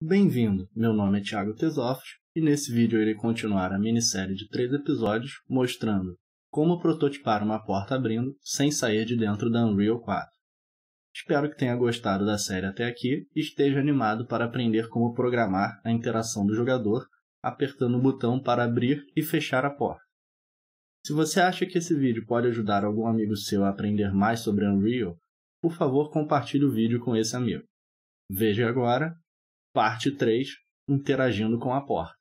Bem-vindo, meu nome é Thiago Tesoft e nesse vídeo eu irei continuar a minissérie de 3 episódios mostrando como prototipar uma porta abrindo sem sair de dentro da Unreal 4. Espero que tenha gostado da série até aqui e esteja animado para aprender como programar a interação do jogador apertando o botão para abrir e fechar a porta. Se você acha que esse vídeo pode ajudar algum amigo seu a aprender mais sobre Unreal, por favor compartilhe o vídeo com esse amigo. Veja agora Parte 3, interagindo com a porta.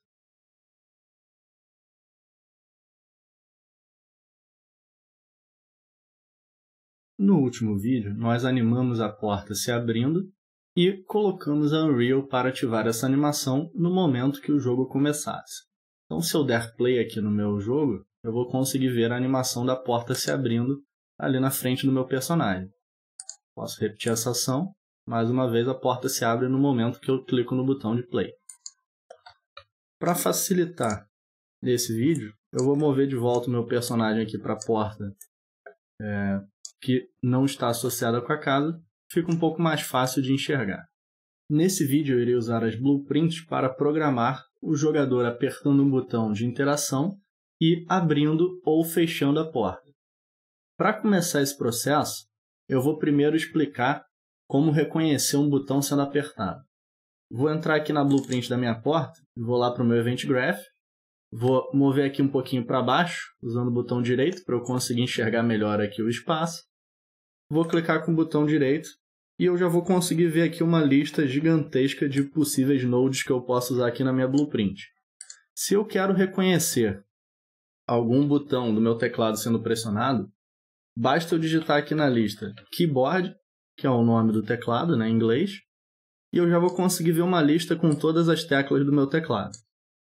No último vídeo, nós animamos a porta se abrindo e colocamos a Unreal para ativar essa animação no momento que o jogo começasse. Então, se eu der play aqui no meu jogo, eu vou conseguir ver a animação da porta se abrindo ali na frente do meu personagem. Posso repetir essa ação. Mais uma vez, a porta se abre no momento que eu clico no botão de play. Para facilitar esse vídeo, eu vou mover de volta o meu personagem aqui para a porta que não está associada com a casa. Fica um pouco mais fácil de enxergar. Nesse vídeo, eu irei usar as blueprints para programar o jogador apertando um botão de interação e abrindo ou fechando a porta. Para começar esse processo, eu vou primeiro explicar como reconhecer um botão sendo apertado. Vou entrar aqui na blueprint da minha porta, vou lá para o meu Event Graph, vou mover aqui um pouquinho para baixo, usando o botão direito para eu conseguir enxergar melhor aqui o espaço. Vou clicar com o botão direito e eu já vou conseguir ver aqui uma lista gigantesca de possíveis nodes que eu posso usar aqui na minha blueprint. Se eu quero reconhecer algum botão do meu teclado sendo pressionado, basta eu digitar aqui na lista Keyboard, que é o nome do teclado, em inglês, e eu já vou conseguir ver uma lista com todas as teclas do meu teclado.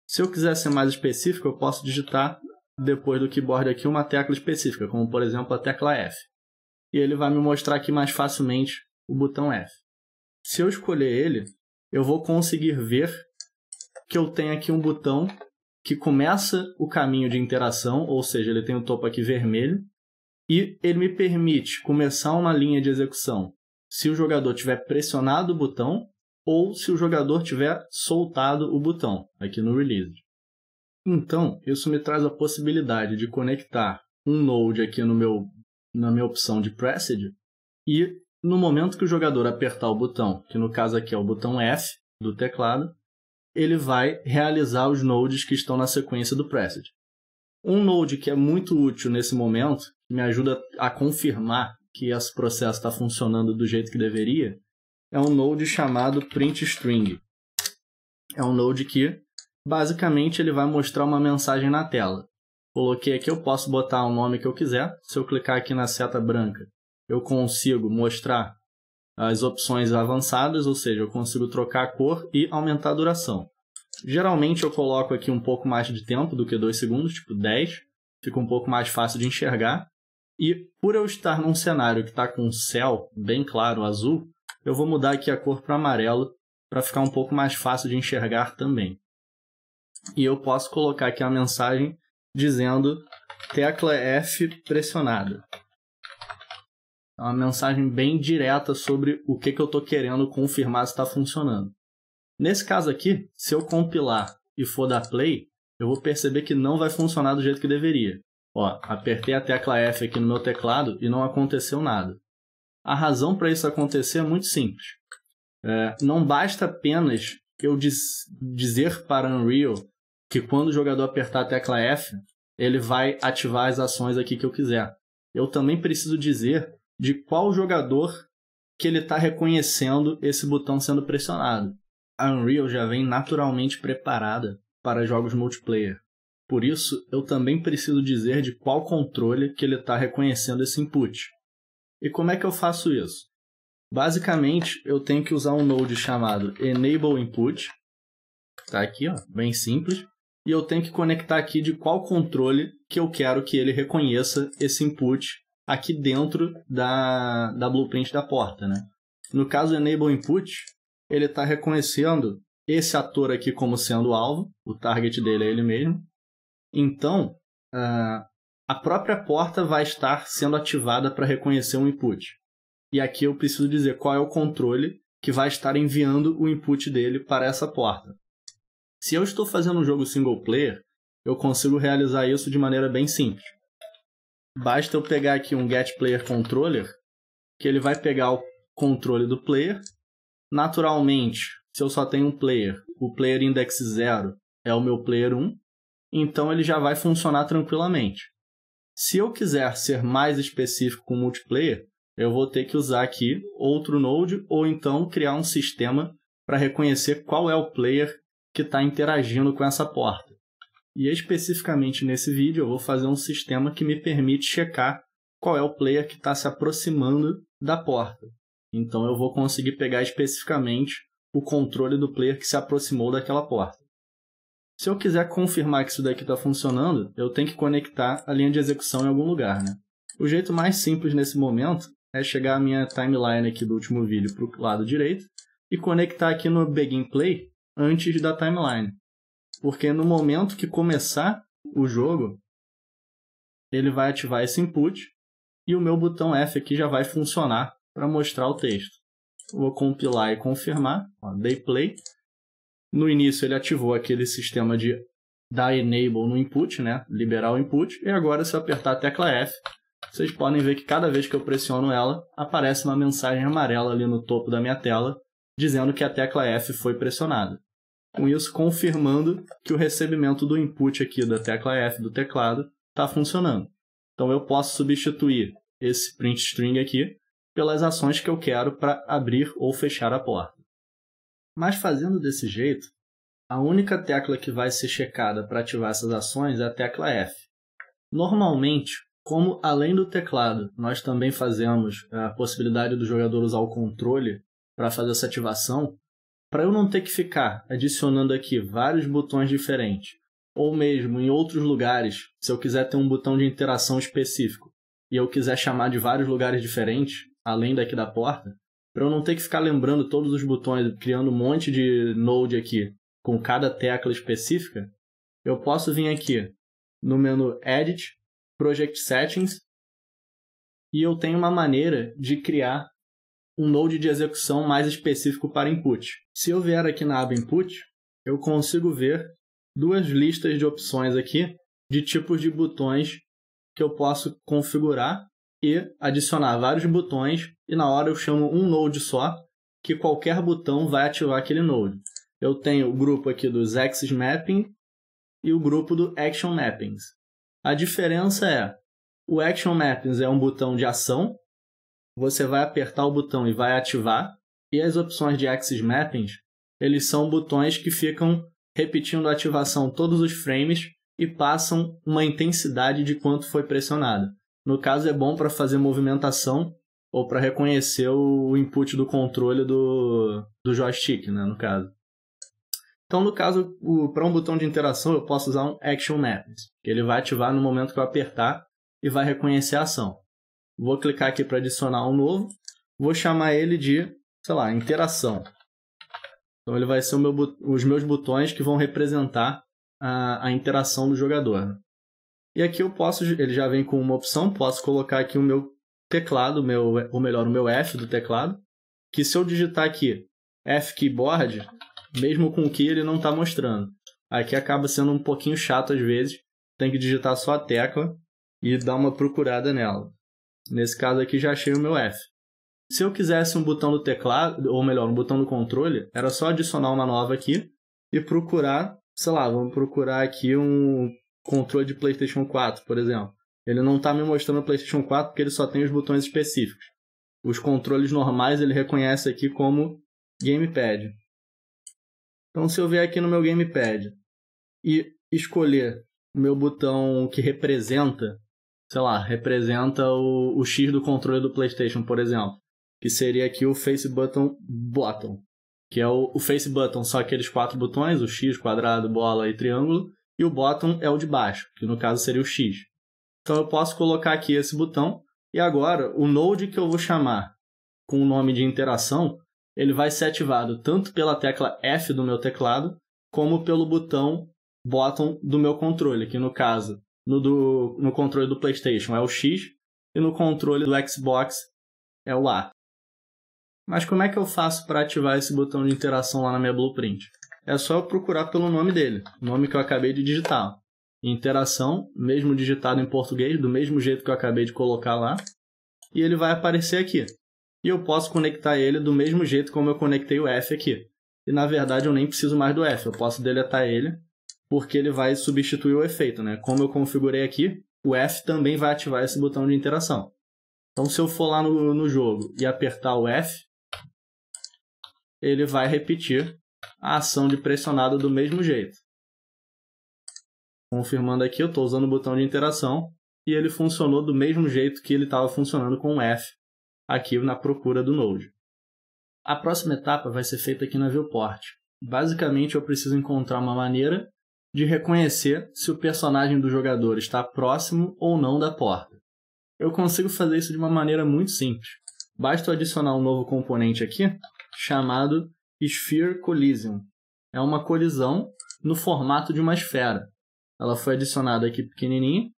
Se eu quiser ser mais específico, eu posso digitar depois do keyboard aqui uma tecla específica, como por exemplo a tecla F. E ele vai me mostrar aqui mais facilmente o botão F. Se eu escolher ele, eu vou conseguir ver que eu tenho aqui um botão que começa o caminho de interação, ou seja, ele tem o topo aqui vermelho, e ele me permite começar uma linha de execução se o jogador tiver pressionado o botão ou se o jogador tiver soltado o botão, aqui no Release. Então, isso me traz a possibilidade de conectar um node aqui na minha opção de Pressed e no momento que o jogador apertar o botão, que no caso aqui é o botão F do teclado, ele vai realizar os nodes que estão na sequência do Pressed. Um node que é muito útil nesse momento, que me ajuda a confirmar que esse processo está funcionando do jeito que deveria, é um node chamado printString. É um node que, basicamente, ele vai mostrar uma mensagem na tela. Coloquei aqui, eu posso botar o nome que eu quiser. Se eu clicar aqui na seta branca, eu consigo mostrar as opções avançadas, ou seja, eu consigo trocar a cor e aumentar a duração. Geralmente eu coloco aqui um pouco mais de tempo do que 2 segundos, tipo 10. Fica um pouco mais fácil de enxergar. E por eu estar num cenário que está com um céu bem claro, azul, eu vou mudar aqui a cor para amarelo para ficar um pouco mais fácil de enxergar também. E eu posso colocar aqui a mensagem dizendo tecla F pressionada. É uma mensagem bem direta sobre o que eu estou querendo confirmar se está funcionando. Nesse caso aqui, se eu compilar e for dar play, eu vou perceber que não vai funcionar do jeito que deveria. Ó, apertei a tecla F aqui no meu teclado e não aconteceu nada. A razão para isso acontecer é muito simples. Não basta apenas eu dizer para Unreal que quando o jogador apertar a tecla F, ele vai ativar as ações aqui que eu quiser. Eu também preciso dizer de qual jogador que ele está reconhecendo esse botão sendo pressionado. A Unreal já vem naturalmente preparada para jogos multiplayer. Por isso, eu também preciso dizer de qual controle que ele está reconhecendo esse input. E como é que eu faço isso? Basicamente, eu tenho que usar um node chamado EnableInput. Está aqui, ó, bem simples. E eu tenho que conectar aqui de qual controle que eu quero que ele reconheça esse input aqui dentro da blueprint da porta, No caso, o EnableInput, ele está reconhecendo esse ator aqui como sendo o alvo, o target dele é ele mesmo. Então, a própria porta vai estar sendo ativada para reconhecer um input. E aqui eu preciso dizer qual é o controle que vai estar enviando o input dele para essa porta. Se eu estou fazendo um jogo single player, eu consigo realizar isso de maneira bem simples. Basta eu pegar aqui um getPlayerController, que ele vai pegar o controle do player. Naturalmente, se eu só tenho um player, o player index 0 é o meu player 1, então ele já vai funcionar tranquilamente. Se eu quiser ser mais específico com o multiplayer, eu vou ter que usar aqui outro node ou então criar um sistema para reconhecer qual é o player que está interagindo com essa porta. E especificamente nesse vídeo eu vou fazer um sistema que me permite checar qual é o player que está se aproximando da porta. Então eu vou conseguir pegar especificamente o controle do player que se aproximou daquela porta. Se eu quiser confirmar que isso daqui está funcionando, eu tenho que conectar a linha de execução em algum lugar, né? O jeito mais simples nesse momento é chegar a minha timeline aqui do último vídeo para o lado direito e conectar aqui no Begin Play antes da timeline. Porque no momento que começar o jogo, ele vai ativar esse input e o meu botão F aqui já vai funcionar para mostrar o texto. Vou compilar e confirmar, dei play. No início ele ativou aquele sistema de dar enable no input, né? Liberar o input, e agora se eu apertar a tecla F, vocês podem ver que cada vez que eu pressiono ela, aparece uma mensagem amarela ali no topo da minha tela, dizendo que a tecla F foi pressionada. Com isso, confirmando que o recebimento do input aqui da tecla F do teclado está funcionando. Então eu posso substituir esse print string aqui pelas ações que eu quero para abrir ou fechar a porta. Mas fazendo desse jeito, a única tecla que vai ser checada para ativar essas ações é a tecla F. Normalmente, como além do teclado, nós também fazemos a possibilidade do jogador usar o controle para fazer essa ativação, para eu não ter que ficar adicionando aqui vários botões diferentes, ou mesmo em outros lugares, se eu quiser ter um botão de interação específico e eu quiser chamar de vários lugares diferentes, além daqui da porta, para eu não ter que ficar lembrando todos os botões, criando um monte de node aqui com cada tecla específica, eu posso vir aqui no menu Edit, Project Settings, e eu tenho uma maneira de criar um node de execução mais específico para input. Se eu vier aqui na aba Input, eu consigo ver duas listas de opções aqui de tipos de botões que eu posso configurar e adicionar vários botões, e na hora eu chamo um node só, que qualquer botão vai ativar aquele node. Eu tenho o grupo aqui dos Axis Mapping e o grupo do Action Mappings. A diferença é, o Action Mappings é um botão de ação, você vai apertar o botão e vai ativar, e as opções de Axis Mappings, eles são botões que ficam repetindo a ativação todos os frames e passam uma intensidade de quanto foi pressionado. No caso é bom para fazer movimentação ou para reconhecer o input do controle do joystick, né, no caso. Então, no caso, para um botão de interação, eu posso usar um Action Mappings, que ele vai ativar no momento que eu apertar e vai reconhecer a ação. Vou clicar aqui para adicionar um novo, vou chamar ele de, sei lá, interação. Então ele vai ser os meus botões que vão representar a interação do jogador. E aqui eu posso, ele já vem com uma opção, posso colocar aqui o meu teclado, ou melhor, o meu F do teclado, que se eu digitar aqui F Keyboard, mesmo com o key ele não está mostrando. Aqui acaba sendo um pouquinho chato às vezes, tem que digitar só a tecla e dar uma procurada nela. Nesse caso aqui já achei o meu F. Se eu quisesse um botão do teclado, ou melhor, um botão do controle, era só adicionar uma nova aqui e procurar, sei lá, vamos procurar aqui um controle de PlayStation 4, por exemplo. Ele não está me mostrando o PlayStation 4 porque ele só tem os botões específicos. Os controles normais ele reconhece aqui como Gamepad. Então se eu vier aqui no meu Gamepad e escolher o meu botão que representa, sei lá, representa o X do controle do PlayStation, por exemplo, que seria aqui o Face Button, que é o Face Button, só aqueles 4 botões, o X, quadrado, bola e triângulo, e o Bottom é o de baixo, que no caso seria o X. Então eu posso colocar aqui esse botão, e agora o node que eu vou chamar com o nome de interação, ele vai ser ativado tanto pela tecla F do meu teclado, como pelo botão Bottom do meu controle, que no caso, no controle do PlayStation é o X, e no controle do Xbox é o A. Mas como é que eu faço para ativar esse botão de interação lá na minha blueprint? É só eu procurar pelo nome dele, o nome que eu acabei de digitar. Interação, mesmo digitado em português, do mesmo jeito que eu acabei de colocar lá. E ele vai aparecer aqui. E eu posso conectar ele do mesmo jeito como eu conectei o F aqui. E na verdade eu nem preciso mais do F, eu posso deletar ele, porque ele vai substituir o efeito, né? Como eu configurei aqui, o F também vai ativar esse botão de interação. Então se eu for lá no jogo e apertar o F, ele vai repetir a ação de pressionado do mesmo jeito. Confirmando aqui, eu estou usando o botão de interação e ele funcionou do mesmo jeito que ele estava funcionando com o F aqui na procura do Node. A próxima etapa vai ser feita aqui na Viewport. Basicamente, eu preciso encontrar uma maneira de reconhecer se o personagem do jogador está próximo ou não da porta. Eu consigo fazer isso de uma maneira muito simples. Basta adicionar um novo componente aqui, chamado Sphere Collision. É uma colisão no formato de uma esfera. Ela foi adicionada aqui pequenininha.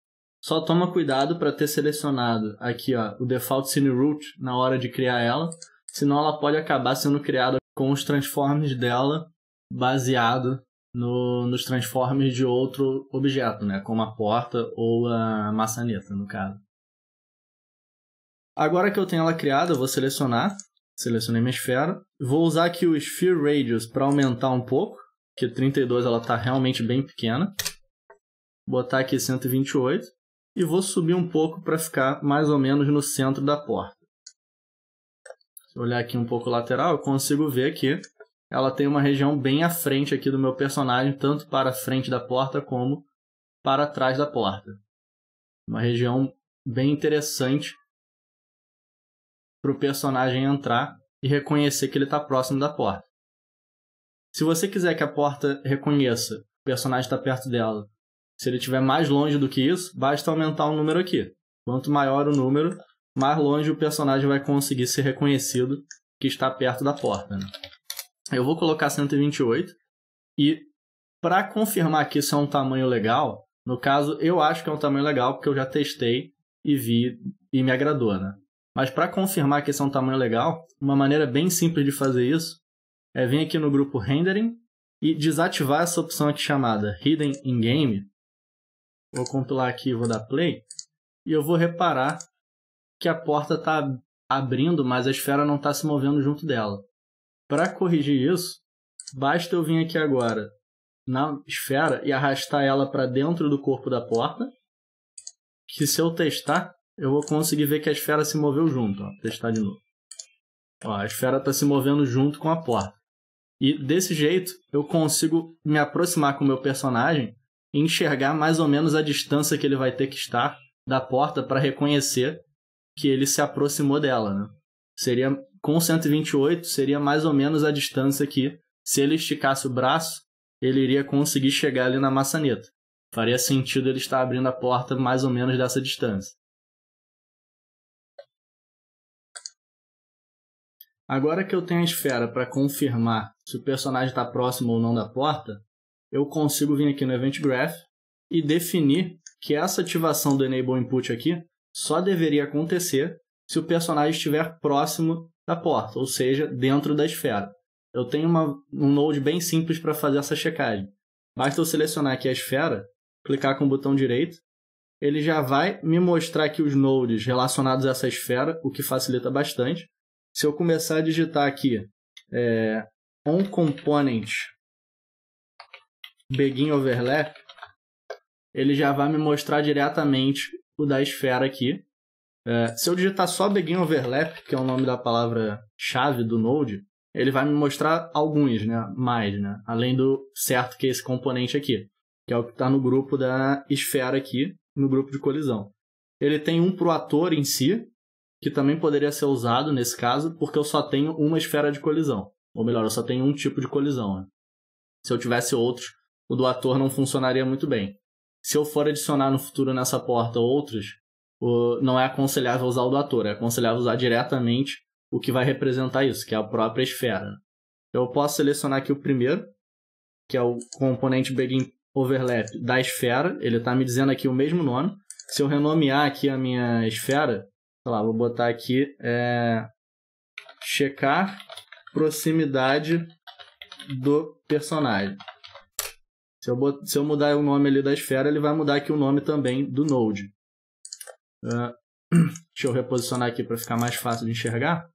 Só toma cuidado para ter selecionado aqui o Default Scene Root na hora de criar ela, senão ela pode acabar sendo criada com os transforms dela baseado nos transforms de outro objeto, né? Como a porta ou a maçaneta, no caso. Agora que eu tenho ela criada, eu vou selecionei minha esfera. Vou usar aqui o Sphere Radius para aumentar um pouco, porque 32 ela está realmente bem pequena. Botar aqui 128 e vou subir um pouco para ficar mais ou menos no centro da porta. Se eu olhar aqui um pouco lateral, eu consigo ver que ela tem uma região bem à frente aqui do meu personagem, tanto para a frente da porta como para trás da porta. Uma região bem interessante para o personagem entrar e reconhecer que ele está próximo da porta. Se você quiser que a porta reconheça que o personagem está perto dela, se ele estiver mais longe do que isso, basta aumentar o número aqui. Quanto maior o número, mais longe o personagem vai conseguir ser reconhecido que está perto da porta, né? Eu vou colocar 128 e para confirmar que isso é um tamanho legal, no caso eu acho que é um tamanho legal porque eu já testei e vi e me agradou, né? Mas para confirmar que esse é um tamanho legal, uma maneira bem simples de fazer isso é vir aqui no grupo Rendering e desativar essa opção aqui chamada Hidden in Game. Vou compilar aqui e vou dar play e eu vou reparar que a porta está abrindo, mas a esfera não está se movendo junto dela. Para corrigir isso, basta eu vir aqui agora na esfera e arrastar ela para dentro do corpo da porta, que se eu testar, eu vou conseguir ver que a esfera se moveu junto. Vou testar de novo. A esfera está se movendo junto com a porta. E desse jeito, eu consigo me aproximar com o meu personagem e enxergar mais ou menos a distância que ele vai ter que estar da porta para reconhecer que ele se aproximou dela, né? Seria, com 128, seria mais ou menos a distância que, se ele esticasse o braço, ele iria conseguir chegar ali na maçaneta. Faria sentido ele estar abrindo a porta mais ou menos dessa distância. Agora que eu tenho a esfera para confirmar se o personagem está próximo ou não da porta, eu consigo vir aqui no Event Graph e definir que essa ativação do Enable Input aqui só deveria acontecer se o personagem estiver próximo da porta, ou seja, dentro da esfera. Eu tenho um node bem simples para fazer essa checagem. Basta eu selecionar aqui a esfera, clicar com o botão direito, ele já vai me mostrar aqui os nodes relacionados a essa esfera, o que facilita bastante. Se eu começar a digitar aqui onComponent Begin Overlap, ele já vai me mostrar diretamente o da esfera aqui. Se eu digitar só Begin Overlap, que é o nome da palavra-chave do Node, ele vai me mostrar alguns, né, mais, né, além do certo que é esse componente aqui, que é o que está no grupo da esfera aqui, no grupo de colisão. Ele tem um para o ator em si, que também poderia ser usado nesse caso, porque eu só tenho uma esfera de colisão. Ou melhor, eu só tenho um tipo de colisão, né? Se eu tivesse outros, o do ator não funcionaria muito bem. Se eu for adicionar no futuro nessa porta outros, não é aconselhável usar o do ator, é aconselhável usar diretamente o que vai representar isso, que é a própria esfera. Eu posso selecionar aqui o primeiro, que é o componente Begin Overlap da esfera, ele está me dizendo aqui o mesmo nome. Se eu renomear aqui a minha esfera, sei lá, vou botar aqui checar proximidade do personagem. Se eu mudar o nome ali da esfera, ele vai mudar aqui o nome também do node. Deixa eu reposicionar aqui para ficar mais fácil de enxergar.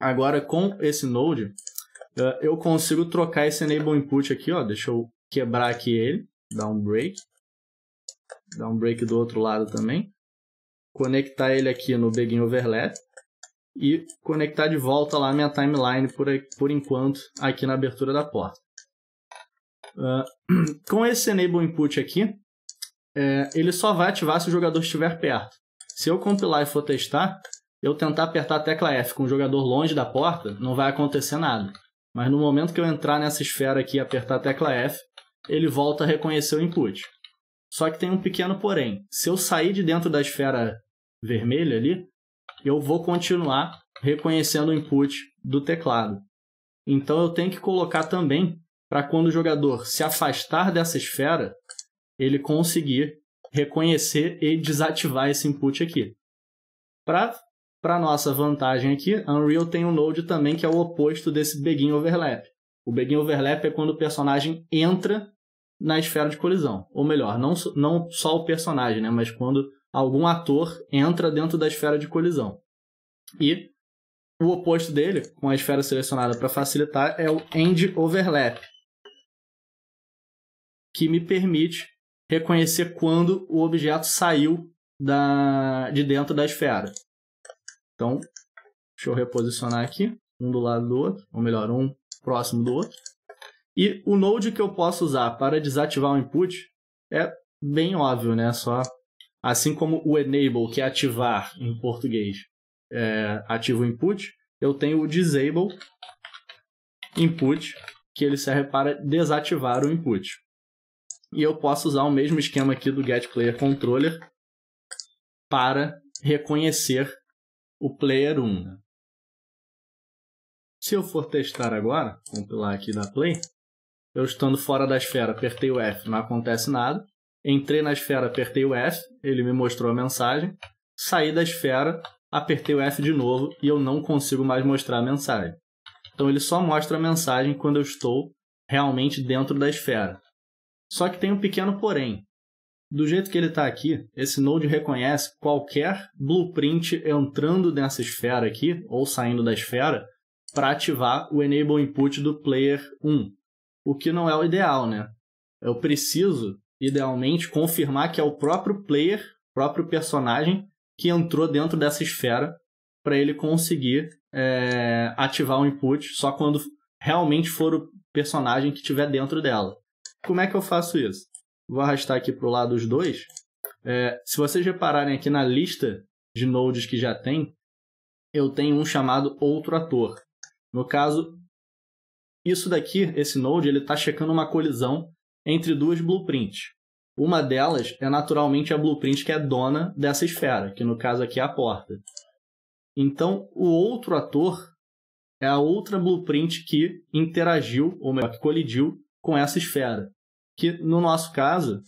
Agora, com esse node, eu consigo trocar esse enable input aqui, ó. Deixa eu quebrar aqui ele, dar um break do outro lado também, conectar ele aqui no begin overlap e conectar de volta lá minha timeline por enquanto aqui na abertura da porta. Com esse enable input aqui, ele só vai ativar se o jogador estiver perto. Se eu compilar e for testar, eu tentar apertar a tecla F com o jogador longe da porta, não vai acontecer nada. Mas no momento que eu entrar nessa esfera aqui e apertar a tecla F, ele volta a reconhecer o input. Só que tem um pequeno porém. Se eu sair de dentro da esfera vermelha ali, eu vou continuar reconhecendo o input do teclado. Então eu tenho que colocar também para quando o jogador se afastar dessa esfera, ele conseguir reconhecer e desativar esse input aqui. Para nossa vantagem aqui, a Unreal tem um node também que é o oposto desse begin overlap. O begin overlap é quando o personagem entra na esfera de colisão. Ou melhor, não só o personagem, né, mas quando algum ator entra dentro da esfera de colisão. E o oposto dele, com a esfera selecionada para facilitar, é o end overlap, que me permite reconhecer quando o objeto saiu de dentro da esfera. Então, deixa eu reposicionar aqui, um do lado do outro, ou melhor, um próximo do outro. E o node que eu posso usar para desativar o input é bem óbvio, né? Só, assim como o enable, que é ativar em português, ativa o input, eu tenho o disable input, que ele serve para desativar o input. E eu posso usar o mesmo esquema aqui do getPlayerController para reconhecer o player 1. Se eu for testar agora, compilar aqui da Play, eu estando fora da esfera, apertei o F, não acontece nada. Entrei na esfera, apertei o F, ele me mostrou a mensagem. Saí da esfera, apertei o F de novo e eu não consigo mais mostrar a mensagem. Então ele só mostra a mensagem quando eu estou realmente dentro da esfera. Só que tem um pequeno porém. Do jeito que ele está aqui, esse node reconhece qualquer blueprint entrando nessa esfera aqui, ou saindo da esfera, para ativar o enable input do player 1. O que não é o ideal, né? Eu preciso, idealmente, confirmar que é o próprio player, próprio personagem, que entrou dentro dessa esfera para ele conseguir ativar o input só quando realmente for o personagem que estiver dentro dela. Como é que eu faço isso? Vou arrastar aqui para o lado os dois. Se vocês repararem aqui na lista de nodes que já tem, eu tenho um chamado outro ator. No caso, isso daqui, esse node, ele está checando uma colisão entre duas blueprints. Uma delas é naturalmente a blueprint que é dona dessa esfera, que no caso aqui é a porta. Então, o outro ator é a outra blueprint que interagiu, ou melhor, que colidiu com essa esfera. Que, no nosso caso,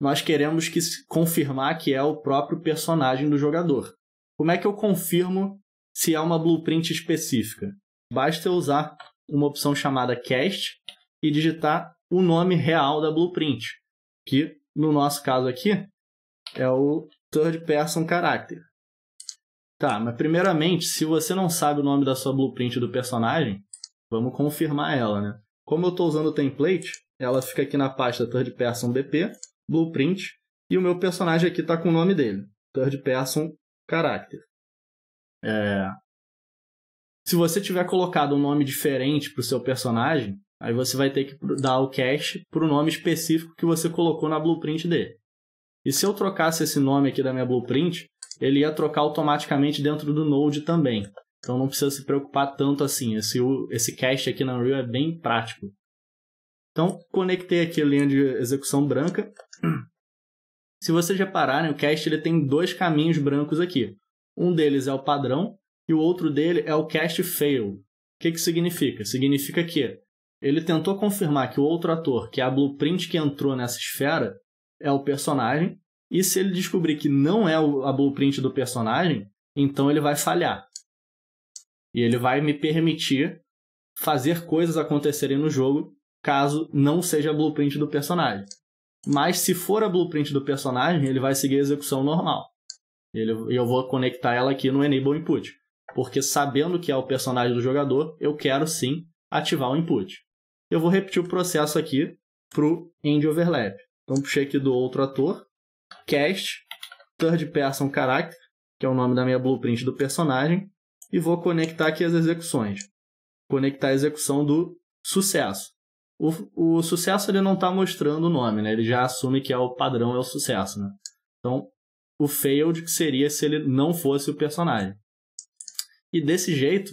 nós queremos confirmar que é o próprio personagem do jogador. Como é que eu confirmo se é uma blueprint específica? Basta eu usar uma opção chamada cast e digitar o nome real da blueprint, que, no nosso caso aqui, é o third person character. Tá, mas primeiramente, se você não sabe o nome da sua blueprint do personagem, vamos confirmar ela, né? Como eu estou usando o template, ela fica aqui na pasta third person BP, blueprint, e o meu personagem aqui está com o nome dele, third person character. Se você tiver colocado um nome diferente para o seu personagem, aí você vai ter que dar o cache para o nome específico que você colocou na blueprint dele. E se eu trocasse esse nome aqui da minha blueprint, ele ia trocar automaticamente dentro do Node também. Então não precisa se preocupar tanto assim. Esse cache aqui na Unreal é bem prático. Então, conectei aqui a linha de execução branca. Se vocês repararem, o cache ele tem dois caminhos brancos aqui. Um deles é o padrão e o outro dele é o cache fail. O que significa? Significa que ele tentou confirmar que o outro ator, que é a blueprint que entrou nessa esfera, é o personagem. E se ele descobrir que não é a blueprint do personagem, então ele vai falhar. E ele vai me permitir fazer coisas acontecerem no jogo, caso não seja a blueprint do personagem. Mas se for a blueprint do personagem, ele vai seguir a execução normal. Eu vou conectar ela aqui no Enable Input. Porque sabendo que é o personagem do jogador, eu quero sim ativar o input. Eu vou repetir o processo aqui para o End Overlap. Então puxei aqui do outro ator, Cast, Third Person Character, que é o nome da minha blueprint do personagem, e vou conectar aqui as execuções. Conectar a execução do sucesso. O sucesso ele não está mostrando o nome, né? Ele já assume que é o padrão, é o sucesso, né? Então, o failed seria se ele não fosse o personagem. E desse jeito,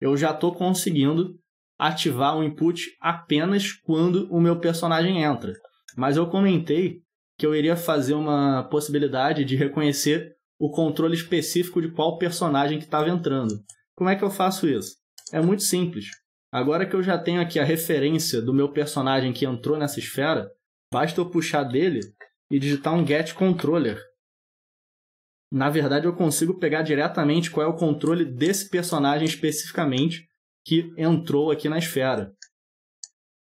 eu já estou conseguindo ativar o input apenas quando o meu personagem entra. Mas eu comentei que eu iria fazer uma possibilidade de reconhecer o controle específico de qual personagem que estava entrando. Como é que eu faço isso? É muito simples. Agora que eu já tenho aqui a referência do meu personagem que entrou nessa esfera, basta eu puxar dele e digitar um getController. Na verdade, eu consigo pegar diretamente qual é o controle desse personagem especificamente que entrou aqui na esfera.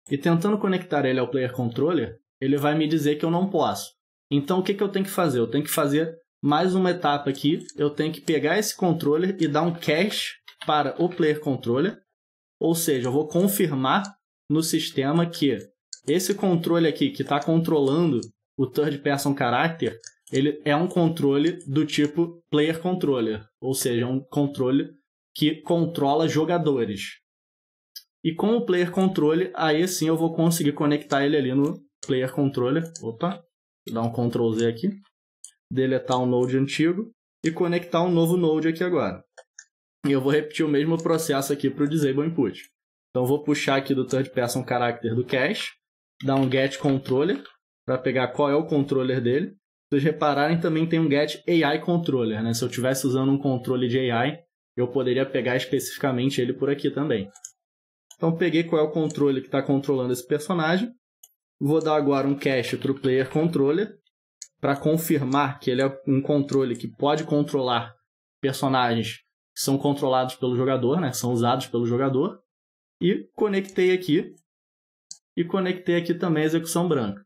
E tentando conectar ele ao PlayerController, ele vai me dizer que eu não posso. Então, o que eu tenho que fazer? Eu tenho que fazer mais uma etapa aqui. Eu tenho que pegar esse controller e dar um cache para o PlayerController. Ou seja, eu vou confirmar no sistema que esse controle aqui que está controlando o Third Person Character, ele é um controle do tipo Player Controller, ou seja, um controle que controla jogadores. E com o Player Controller, aí sim eu vou conseguir conectar ele ali no Player Controller. Opa, vou dar um Ctrl Z aqui, deletar um node antigo e conectar um novo node aqui agora. E eu vou repetir o mesmo processo aqui para o Disable Input. Então eu vou puxar aqui do Third Person Character do cache, dar um getController para pegar qual é o controller dele. Se vocês repararem, também tem um getAIController, né? Se eu estivesse usando um controle de AI, eu poderia pegar especificamente ele por aqui também. Então peguei qual é o controle que está controlando esse personagem. Vou dar agora um cache para o Player Controller para confirmar que ele é um controle que pode controlar personagens que são controlados pelo jogador, né? São usados pelo jogador. E conectei aqui também a execução branca.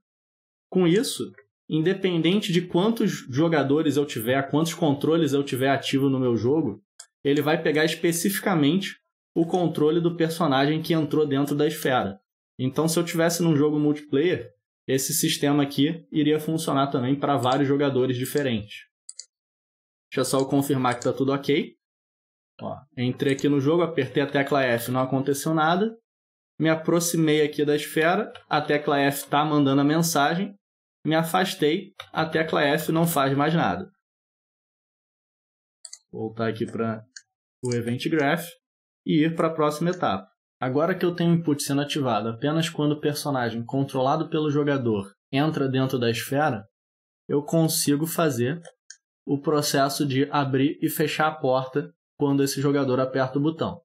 Com isso, independente de quantos jogadores eu tiver, quantos controles eu tiver ativo no meu jogo, ele vai pegar especificamente o controle do personagem que entrou dentro da esfera. Então, se eu tivesse num jogo multiplayer, esse sistema aqui iria funcionar também para vários jogadores diferentes. Deixa só eu confirmar que está tudo ok. Ó, entrei aqui no jogo, apertei a tecla F, não aconteceu nada. Me aproximei aqui da esfera, a tecla F está mandando a mensagem. Me afastei, a tecla F não faz mais nada. Vou voltar aqui para o Event Graph e ir para a próxima etapa. Agora que eu tenho o input sendo ativado apenas quando o personagem controlado pelo jogador entra dentro da esfera, eu consigo fazer o processo de abrir e fechar a porta quando esse jogador aperta o botão.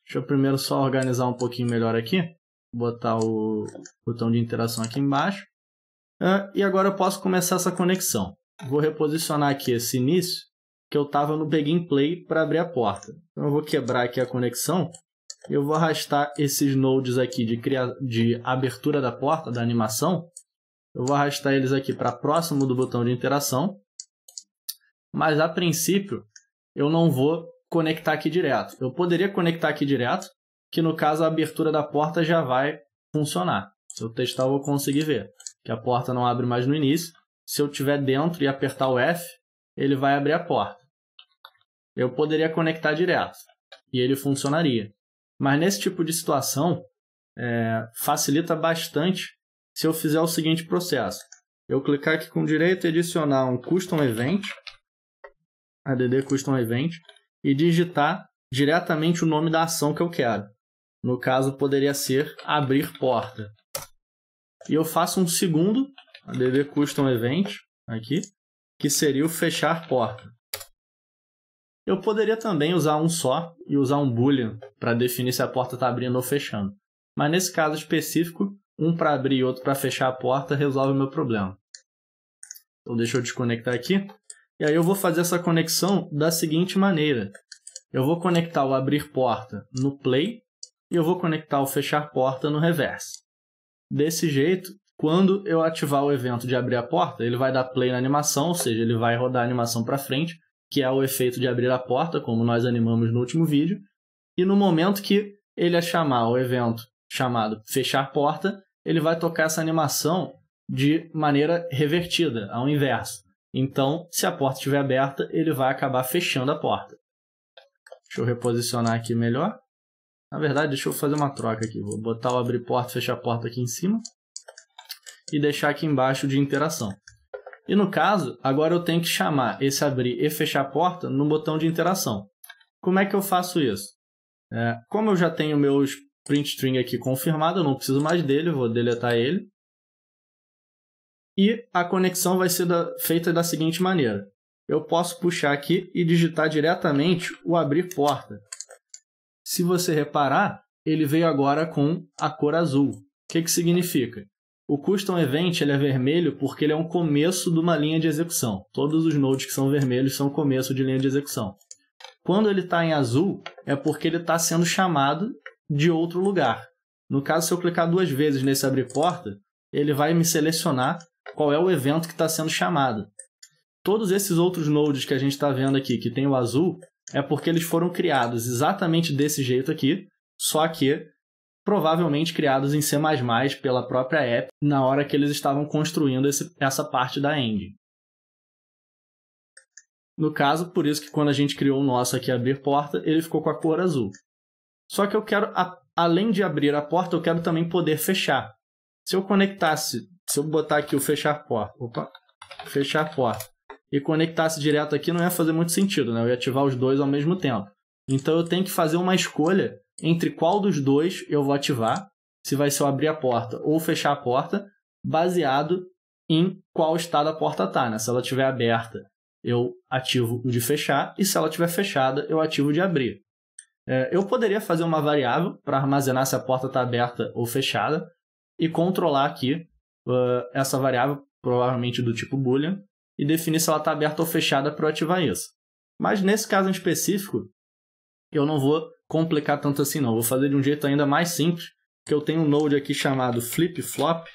Deixa eu primeiro só organizar um pouquinho melhor aqui. Botar o botão de interação aqui embaixo. E agora eu posso começar essa conexão. Vou reposicionar aqui esse início, que eu estava no Begin Play para abrir a porta. Então eu vou quebrar aqui a conexão. Eu vou arrastar esses nodes aqui de abertura da porta, da animação. Eu vou arrastar eles aqui para próximo do botão de interação. Mas a princípio, eu não vou conectar aqui direto. Eu poderia conectar aqui direto, que no caso a abertura da porta já vai funcionar. Se eu testar, eu vou conseguir ver que a porta não abre mais no início. Se eu estiver dentro e apertar o F, ele vai abrir a porta. Eu poderia conectar direto e ele funcionaria. Mas nesse tipo de situação, facilita bastante se eu fizer o seguinte processo. Eu clicar aqui com direito e adicionar um Custom Event, add Custom Event, e digitar diretamente o nome da ação que eu quero. No caso, poderia ser abrir porta. E eu faço um segundo add Custom Event, aqui, que seria o fechar porta. Eu poderia também usar um só e usar um boolean para definir se a porta está abrindo ou fechando. Mas nesse caso específico, um para abrir e outro para fechar a porta resolve o meu problema. Então deixa eu desconectar aqui. E aí eu vou fazer essa conexão da seguinte maneira. eu vou conectar o abrir porta no play e eu vou conectar o fechar porta no reverse. Desse jeito, quando eu ativar o evento de abrir a porta, ele vai dar play na animação, ou seja, ele vai rodar a animação para frente, que é o efeito de abrir a porta, como nós animamos no último vídeo. E no momento que ele chamar o evento chamado fechar porta, ele vai tocar essa animação de maneira revertida, ao inverso. Então, se a porta estiver aberta, ele vai acabar fechando a porta. Deixa eu reposicionar aqui melhor. Na verdade, deixa eu fazer uma troca aqui. Vou botar o abrir porta e fechar porta aqui em cima. E deixar aqui embaixo de interação. E no caso, agora eu tenho que chamar esse abrir e fechar porta no botão de interação. Como é que eu faço isso? Como eu já tenho o meu print string aqui confirmado, eu não preciso mais dele, vou deletar ele. E a conexão vai ser feita da seguinte maneira. Eu posso puxar aqui e digitar diretamente o abrir porta. Se você reparar, ele veio agora com a cor azul. O que significa? O Custom Event ele é vermelho porque ele é um começo de uma linha de execução. Todos os nodes que são vermelhos são começo de linha de execução. Quando ele está em azul, é porque ele está sendo chamado de outro lugar. No caso, se eu clicar 2 vezes nesse abrir porta, ele vai me selecionar qual é o evento que está sendo chamado. Todos esses outros nodes que a gente está vendo aqui, que tem o azul, é porque eles foram criados exatamente desse jeito aqui, só que provavelmente criados em C++ pela própria app na hora que eles estavam construindo essa parte da engine. No caso, por isso que quando a gente criou o nosso aqui, abrir porta, ele ficou com a cor azul. Só que eu quero, além de abrir a porta, eu quero também poder fechar. Se eu botar aqui o fechar porta, e conectasse direto aqui, não ia fazer muito sentido, né? Eu ia ativar os dois ao mesmo tempo. Então eu tenho que fazer uma escolha entre qual dos dois eu vou ativar, se vai ser o abrir a porta ou fechar a porta, baseado em qual estado a porta está, né? Se ela estiver aberta, eu ativo o de fechar, e se ela estiver fechada, eu ativo o de abrir. Eu poderia fazer uma variável para armazenar se a porta está aberta ou fechada e controlar aqui essa variável, provavelmente do tipo boolean, e definir se ela está aberta ou fechada para eu ativar isso. Mas nesse caso em específico, eu não vou complicar tanto assim não. Vou fazer de um jeito ainda mais simples, que eu tenho um node aqui chamado flip-flop,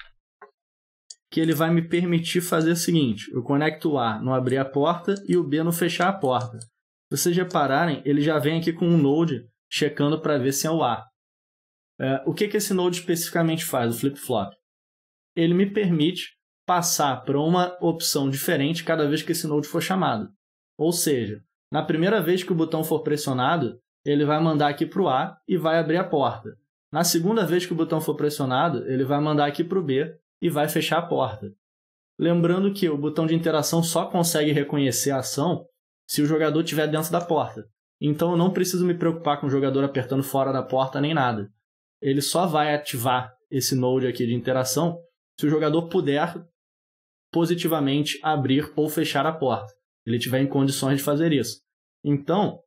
que ele vai me permitir fazer o seguinte: eu conecto o A no abrir a porta e o B no fechar a porta. Se vocês repararem, ele já vem aqui com um node checando para ver se é o A. O que esse node especificamente faz, o flip-flop? Ele me permite passar para uma opção diferente cada vez que esse node for chamado. Ou seja, na primeira vez que o botão for pressionado, ele vai mandar aqui para o A e vai abrir a porta. Na segunda vez que o botão for pressionado, ele vai mandar aqui para o B e vai fechar a porta. Lembrando que o botão de interação só consegue reconhecer a ação se o jogador estiver dentro da porta. Então eu não preciso me preocupar com o jogador apertando fora da porta nem nada. Ele só vai ativar esse node aqui de interação se o jogador puder positivamente abrir ou fechar a porta. Ele tiver em condições de fazer isso. Então,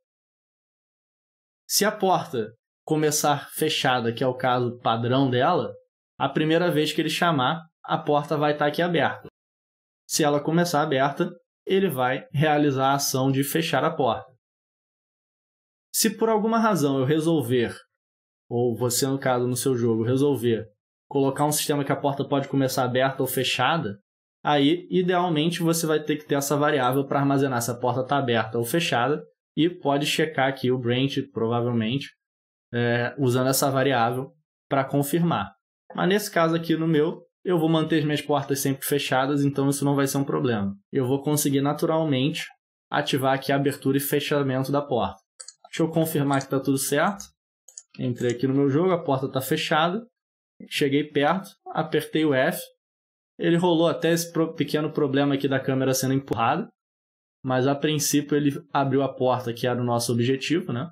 se a porta começar fechada, que é o caso padrão dela, a primeira vez que ele chamar, a porta vai estar aqui aberta. Se ela começar aberta, ele vai realizar a ação de fechar a porta. Se por alguma razão eu resolver, ou você no caso no seu jogo resolver, colocar um sistema que a porta pode começar aberta ou fechada, aí idealmente você vai ter que ter essa variável para armazenar se a porta está aberta ou fechada e pode checar aqui o branch, provavelmente, usando essa variável para confirmar. Mas nesse caso aqui no meu, eu vou manter as minhas portas sempre fechadas, então isso não vai ser um problema. Eu vou conseguir naturalmente ativar aqui a abertura e fechamento da porta. Deixa eu confirmar que está tudo certo. Entrei aqui no meu jogo, a porta está fechada. Cheguei perto, apertei o F. Ele rolou até esse pequeno problema aqui da câmera sendo empurrada. Mas a princípio ele abriu a porta, que era o nosso objetivo, né?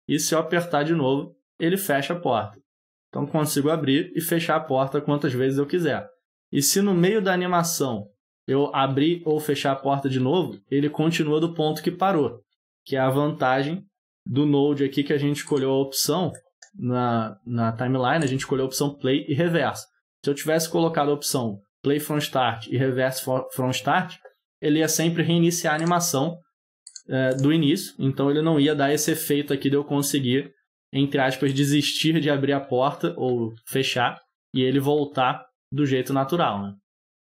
E se eu apertar de novo, ele fecha a porta. Então consigo abrir e fechar a porta quantas vezes eu quiser. E se no meio da animação eu abrir ou fechar a porta de novo, ele continua do ponto que parou, que é a vantagem do Node aqui que a gente escolheu a opção na timeline, a gente escolheu a opção Play e Reverse. Se eu tivesse colocado a opção Play from Start e Reverse from Start, ele ia sempre reiniciar a animação do início, então ele não ia dar esse efeito aqui de eu conseguir, entre aspas, desistir de abrir a porta ou fechar e ele voltar do jeito natural, né?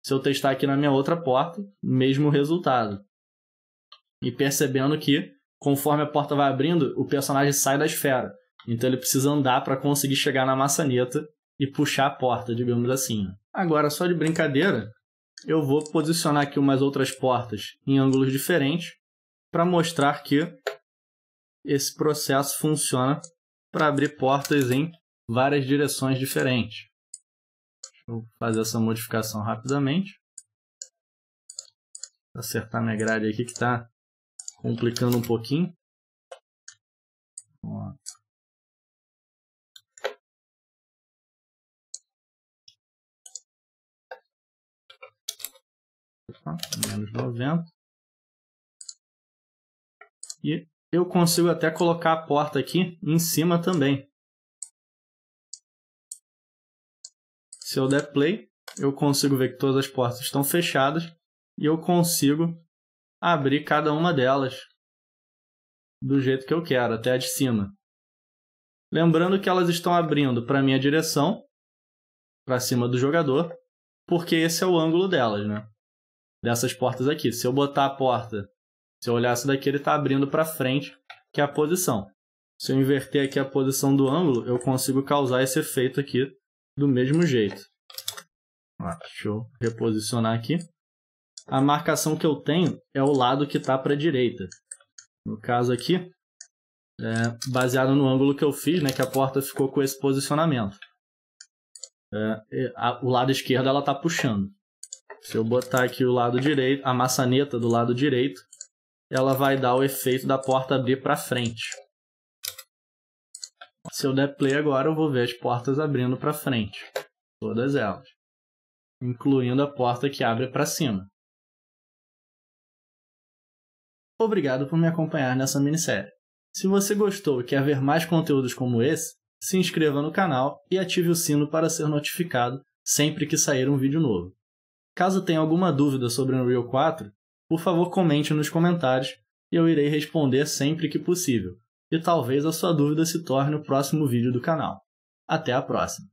Se eu testar aqui na minha outra porta, mesmo resultado. E percebendo que, conforme a porta vai abrindo, o personagem sai da esfera. Então ele precisa andar para conseguir chegar na maçaneta e puxar a porta, digamos assim. Agora, só de brincadeira, eu vou posicionar aqui umas outras portas em ângulos diferentes para mostrar que esse processo funciona para abrir portas em várias direções diferentes. Deixa eu fazer essa modificação rapidamente. Vou acertar minha grade aqui que está complicando um pouquinho. Menos 90. E eu consigo até colocar a porta aqui em cima também. Se eu der play, eu consigo ver que todas as portas estão fechadas e eu consigo abrir cada uma delas do jeito que eu quero, até a de cima. Lembrando que elas estão abrindo para a minha direção, para cima do jogador, porque esse é o ângulo delas, né? Dessas portas aqui. Se eu botar a porta, se eu olhar essa daqui, ele está abrindo para frente, que é a posição. Se eu inverter aqui a posição do ângulo, eu consigo causar esse efeito aqui do mesmo jeito. Deixa eu reposicionar aqui. A marcação que eu tenho é o lado que está para a direita. No caso aqui, baseado no ângulo que eu fiz, né, que a porta ficou com esse posicionamento. O lado esquerdo ela está puxando. Se eu botar aqui o lado direito, a maçaneta do lado direito, ela vai dar o efeito da porta abrir para frente. Se eu der play agora, eu vou ver as portas abrindo para frente. Todas elas. Incluindo a porta que abre para cima. Obrigado por me acompanhar nessa minissérie. Se você gostou e quer ver mais conteúdos como esse, se inscreva no canal e ative o sino para ser notificado sempre que sair um vídeo novo. Caso tenha alguma dúvida sobre o Unreal 4, por favor comente nos comentários e eu irei responder sempre que possível. E talvez a sua dúvida se torne o próximo vídeo do canal. Até a próxima!